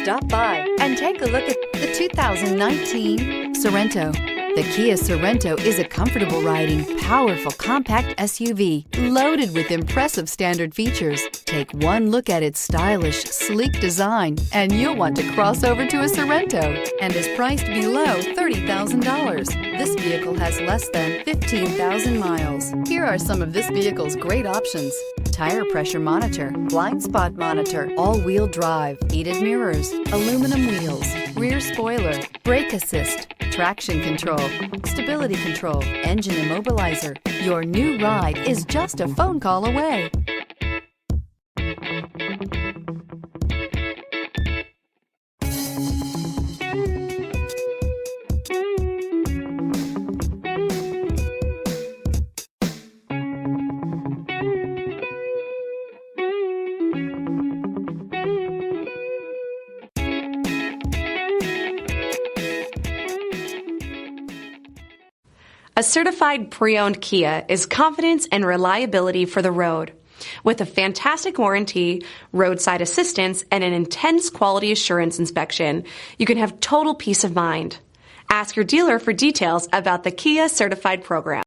Stop by and take a look at the 2019 Sorento. The Kia Sorento is a comfortable riding, powerful compact SUV loaded with impressive standard features. Take one look at its stylish, sleek design and you'll want to cross over to a Sorento, and is priced below $30,000. This vehicle has less than 15,000 miles. Here are some of this vehicle's great options: tire pressure monitor, blind spot monitor, all-wheel drive, heated mirrors, aluminum wheels, rear spoiler, brake assist, traction control, stability control, engine immobilizer. Your new ride is just a phone call away. A certified pre-owned Kia is confidence and reliability for the road. With a fantastic warranty, roadside assistance, and an intense quality assurance inspection, you can have total peace of mind. Ask your dealer for details about the Kia Certified program.